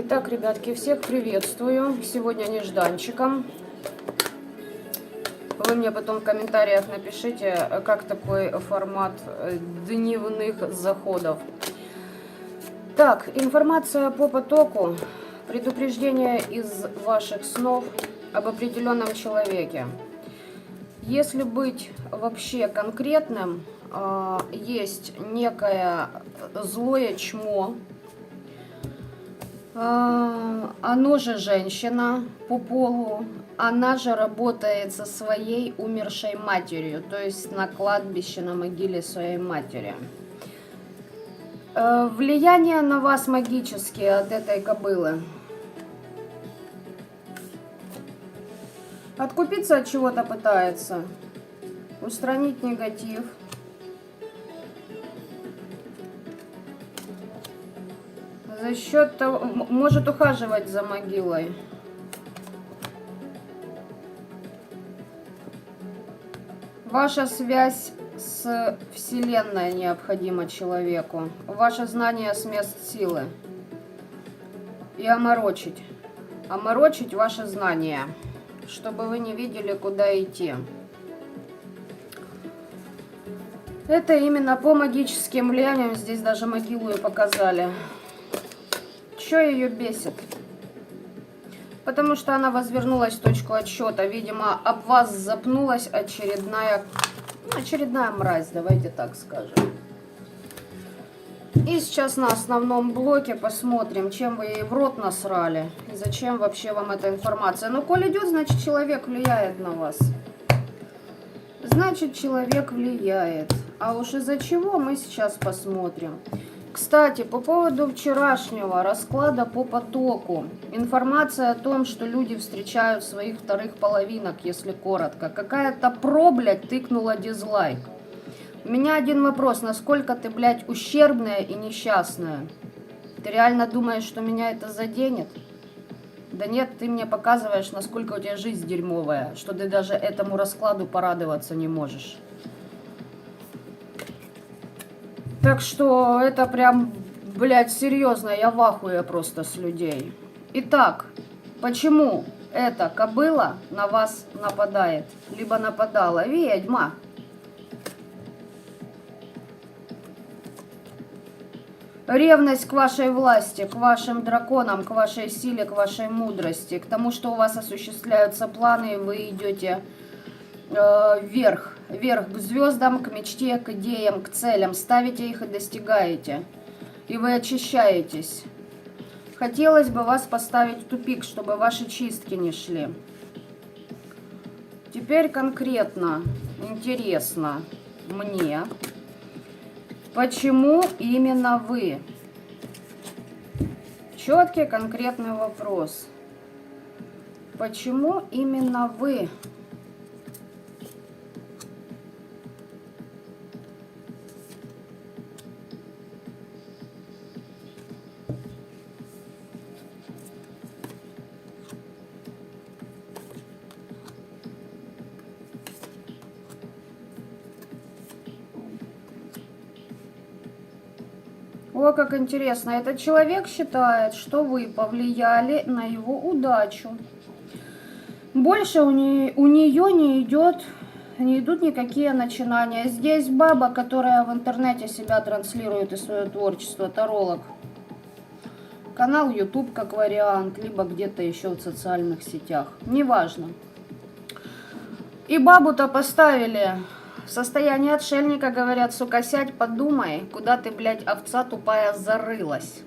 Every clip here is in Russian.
Итак, ребятки, всех приветствую. Сегодня нежданчиком. Вы мне потом в комментариях напишите, как такой формат дневных заходов. Так, информация по потоку. Предупреждение из ваших снов об определенном человеке. Если быть вообще конкретным, есть некое злое чмо. Оно же женщина по полу, она же работает со своей умершей матерью, то есть на кладбище, на могиле своей матери. Влияние на вас магические от этой кобылы. Откупиться от чего-то пытается, устранить негатив. За счет того, может ухаживать за могилой. Ваша связь с Вселенной необходима человеку. Ваше знание с мест силы. И оморочить. Оморочить ваше знание, чтобы вы не видели, куда идти. Это именно по магическим влияниям. Здесь даже могилу и показали. Что ее бесит? Потому что она возвернулась в точку отсчета. Видимо, об вас запнулась очередная мразь, давайте так скажем. И сейчас на основном блоке посмотрим, чем вы ей в рот насрали. И зачем вообще вам эта информация. Ну, коль идет, значит, человек влияет на вас. Значит, человек влияет. А уж из-за чего мы сейчас посмотрим. Кстати, по поводу вчерашнего расклада по потоку. Информация о том, что люди встречают своих вторых половинок, если коротко. Какая-то проблядь тыкнула дизлайк. У меня один вопрос. Насколько ты, блядь, ущербная и несчастная? Ты реально думаешь, что меня это заденет? Да нет, ты мне показываешь, насколько у тебя жизнь дерьмовая, что ты даже этому раскладу порадоваться не можешь. Так что это прям, блядь, серьезно, я в ахуе просто с людей. Итак, почему эта кобыла на вас нападает? Либо нападала ведьма. Ревность к вашей власти, к вашим драконам, к вашей силе, к вашей мудрости, к тому, что у вас осуществляются планы, и вы идете вверх к звездам, к мечте, к идеям, к целям, ставите их и достигаете. И вы очищаетесь. Хотелось бы вас поставить в тупик, чтобы ваши чистки не шли. Теперь конкретно интересно мне, почему именно вы? Четкий конкретный вопрос. Почему именно вы? О, как интересно. Этот человек считает, что вы повлияли на его удачу. Больше у нее не идут никакие начинания. Здесь баба, которая в интернете себя транслирует и свое творчество, таролог. Канал YouTube как вариант, либо где-то еще в социальных сетях. Неважно. И бабу-то поставили в состоянии отшельника, говорят, сука, сядь, подумай, куда ты, блядь, овца тупая зарылась.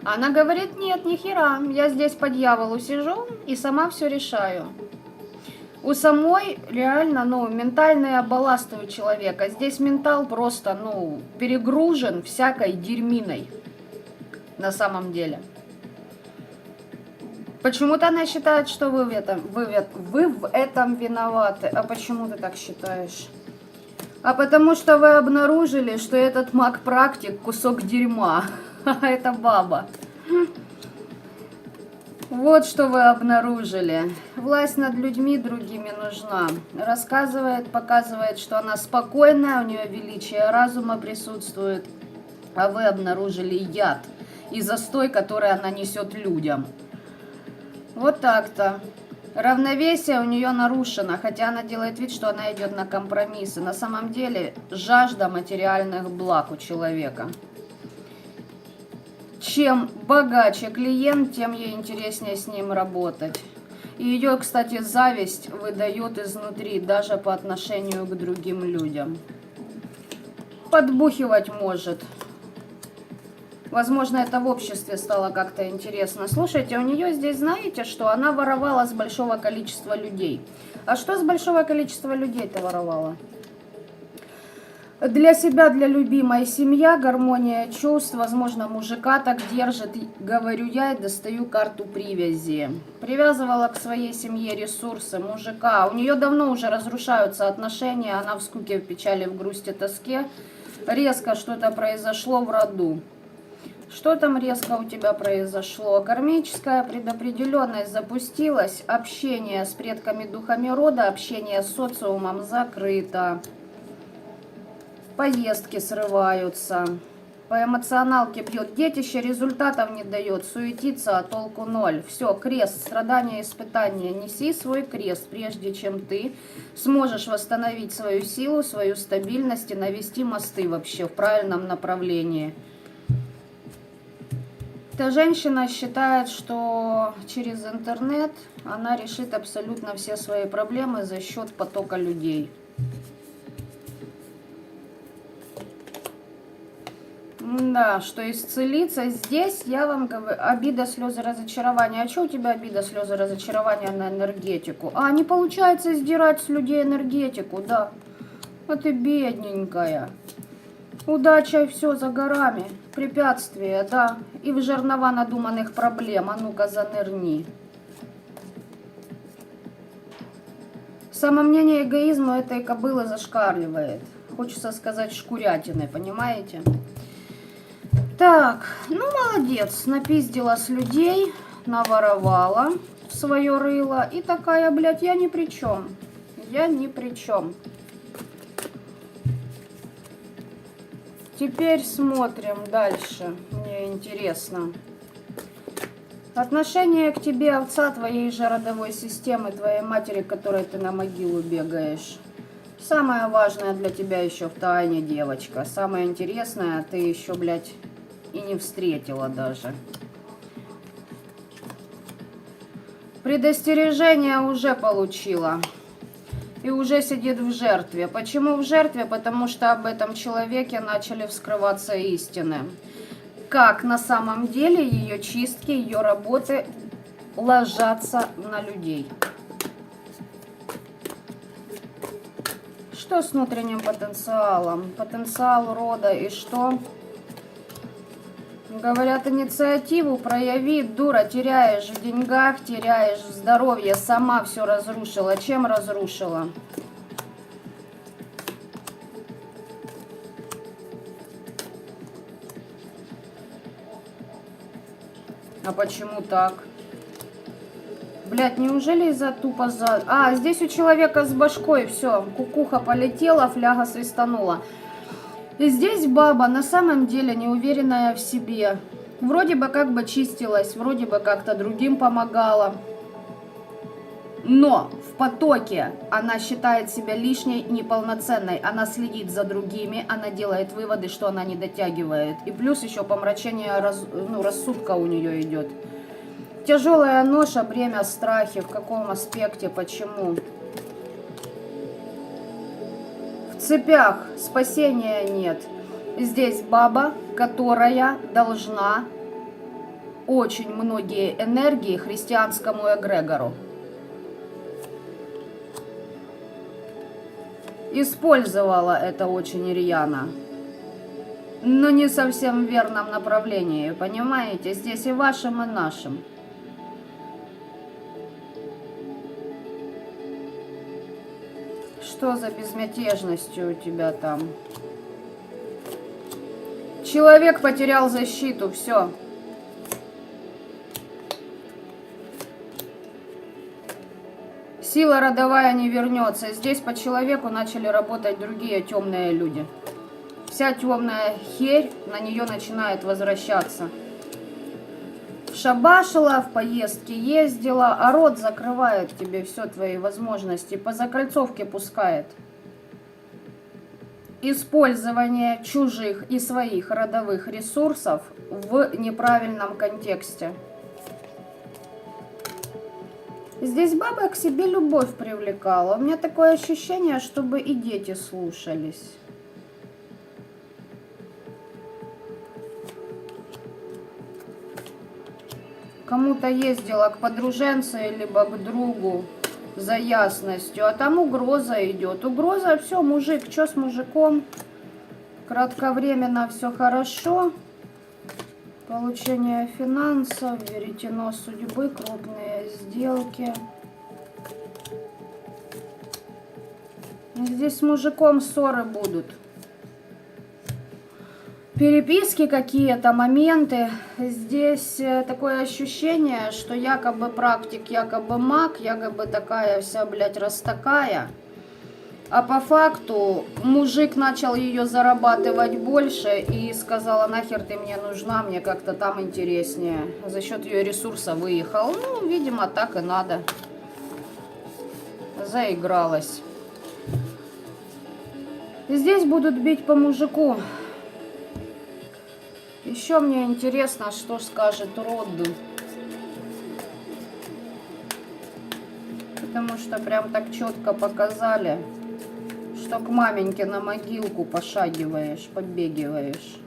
Она говорит, нет, ни хера, я здесь по дьяволу сижу и сама все решаю. У самой реально, ментальные балласты у человека. Здесь ментал просто, перегружен всякой дерьминой на самом деле. Почему-то она считает, что вы в этом виноваты. А почему ты так считаешь? А потому что вы обнаружили, что этот маг-практик кусок дерьма. Это баба. Вот что вы обнаружили. Власть над людьми другими нужна. Рассказывает, показывает, что она спокойная, у нее величие разума присутствует. А вы обнаружили яд. и застой, который она несет людям. Вот так-то. Равновесие у нее нарушено, хотя она делает вид, что она идет на компромиссы. На самом деле жажда материальных благ у человека. Чем богаче клиент, тем ей интереснее с ним работать. И ее, кстати, зависть выдает изнутри, даже по отношению к другим людям. Подбухивать может. Возможно, это в обществе стало как-то интересно. Слушайте, у нее здесь, знаете, что она воровала с большого количества людей. А что с большого количества людей-то воровала? Для себя, для любимой семья, гармония чувств, возможно, мужика так держит, говорю я и достаю карту привязи. Привязывала к своей семье ресурсы мужика. У нее давно уже разрушаются отношения, она в скуке, в печали, в грусти, тоске. Резко что-то произошло в роду. Что там резко у тебя произошло? Кармическая предопределенность запустилась, общение с предками духами рода, общение с социумом закрыто. Поездки срываются, по эмоционалке бьет, детище результатов не дает, суетится, а толку ноль. Все, крест, страдания, испытания. Неси свой крест, прежде чем ты сможешь восстановить свою силу, свою стабильность и навести мосты вообще в правильном направлении. Эта женщина считает, что через интернет она решит абсолютно все свои проблемы за счет потока людей. Да, что исцелиться. Здесь я вам говорю, обида, слезы, разочарование. А что у тебя обида, слезы, разочарование на энергетику? А, не получается сдирать с людей энергетику, да. А ты бедненькая. Удача и все за горами. Препятствия, да. И в жернова надуманных проблем. А ну-ка, занырни. Самомнение эгоизма этой кобылы зашкаливает. Хочется сказать шкурятины, понимаете? Так, ну молодец, напиздила с людей, наворовала в свое рыло. И такая, блядь, я ни при чем. Я ни при чем. Теперь смотрим дальше. Мне интересно. Отношение к тебе отца, твоей же родовой системы, твоей матери, которой ты на могилу бегаешь. Самое важное для тебя еще в тайне, девочка. Самое интересное, ты еще, блядь, и не встретила даже. Предостережение уже получила. И уже сидит в жертве. Почему в жертве? Потому что об этом человеке начали вскрываться истины. Как на самом деле ее чистки, ее работы ложатся на людей. Что с внутренним потенциалом? Потенциал рода и что? Говорят, инициативу прояви, дура, теряешь в деньгах, теряешь в здоровье, сама все разрушила. Чем разрушила? А почему так? Блядь, неужели из-за тупо за... А, здесь у человека с башкой все, кукуха полетела, фляга свистанула. И здесь баба на самом деле неуверенная в себе. Вроде бы как бы чистилась, вроде бы как-то другим помогала. Но в потоке она считает себя лишней, неполноценной. Она следит за другими, она делает выводы, что она не дотягивает. И плюс еще помрачение рассудка у нее идет. Тяжелая ноша, бремя, страхи. В каком аспекте, почему? В цепях спасения нет. Здесь баба, которая должна очень многие энергии христианскому эгрегору. Использовала это очень рьяно. Но не совсем в верном направлении, понимаете? Здесь и вашим, и нашим. Что за безмятежностью у тебя там? Человек потерял защиту, все. Сила родовая не вернется. Здесь по человеку начали работать другие темные люди. Вся темная херь на нее начинает возвращаться. шабашила, в поездки ездила, а рот закрывает тебе все твои возможности, по закольцовке пускает. Использование чужих и своих родовых ресурсов в неправильном контексте. Здесь баба к себе любовь привлекала. У меня такое ощущение, чтобы и дети слушались. Кому-то ездила к подруженце, либо к другу за ясностью, а там угроза идет. Угроза, все, мужик, что с мужиком? Кратковременно все хорошо. Получение финансов, веретено судьбы, крупные сделки. Здесь с мужиком ссоры будут. Переписки какие-то, моменты. Здесь такое ощущение, что якобы практик, якобы маг, якобы такая вся, блядь, раз такая. А по факту мужик начал ее зарабатывать больше и сказала: нахер ты мне нужна, мне как-то там интереснее. За счет ее ресурса выехал. Ну, видимо, так и надо. Заигралась. Здесь будут бить по мужику. Еще мне интересно, что скажет род. Потому что прям так четко показали, что к маменьке на могилку пошагиваешь, подбегиваешь.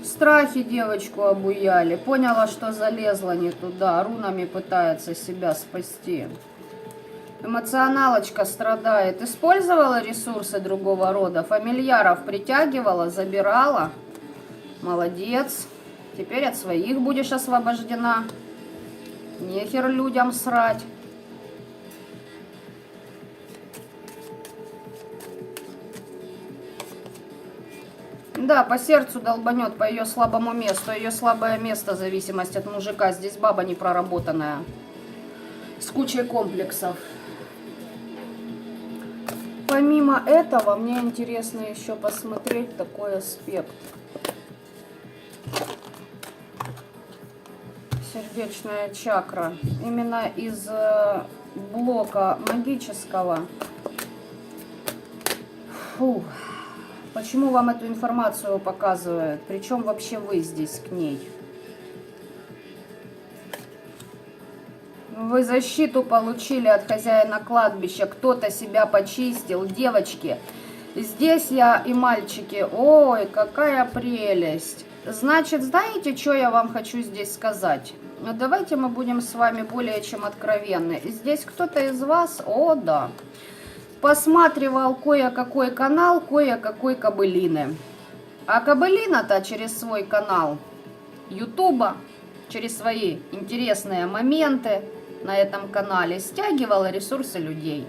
Страхи девочку обуяли. Поняла, что залезла не туда. Рунами пытается себя спасти. Эмоционалочка страдает. Использовала ресурсы другого рода. Фамильяров притягивала, забирала. Молодец. Теперь от своих будешь освобождена. Нехер людям срать. Да, по сердцу долбанет, по ее слабому месту. Ее слабое место, зависимость от мужика. Здесь баба непроработанная. С кучей комплексов. Помимо этого, мне интересно еще посмотреть такой аспект. Сердечная чакра. Именно из блока магического. Фу. Почему вам эту информацию показывают? Причем вообще вы здесь к ней? Вы защиту получили от хозяина кладбища. Кто-то себя почистил. Девочки, здесь я и мальчики. Ой, какая прелесть. Значит, знаете, что я вам хочу здесь сказать? Давайте мы будем с вами более чем откровенны. Здесь кто-то из вас, о да, посматривал кое-какой канал, кое-какой кобылины. А кобылина-то через свой канал Ютуба, через свои интересные моменты на этом канале стягивала ресурсы людей.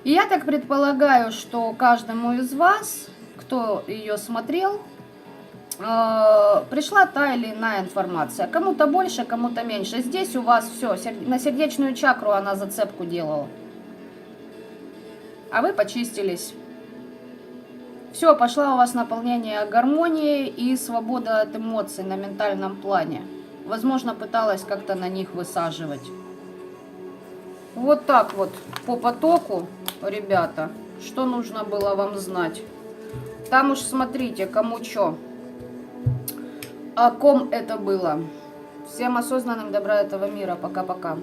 И я так предполагаю, что каждому из вас, кто ее смотрел, пришла та или иная информация. Кому-то больше, кому-то меньше. Здесь у вас все, на сердечную чакру она зацепку делала. А вы почистились. Все, пошла у вас наполнение гармонии и свобода от эмоций на ментальном плане. Возможно, пыталась как-то на них высаживать. Вот так вот по потоку, ребята, что нужно было вам знать. Там уж смотрите, кому что. О ком это было. Всем осознанным добра этого мира. Пока-пока.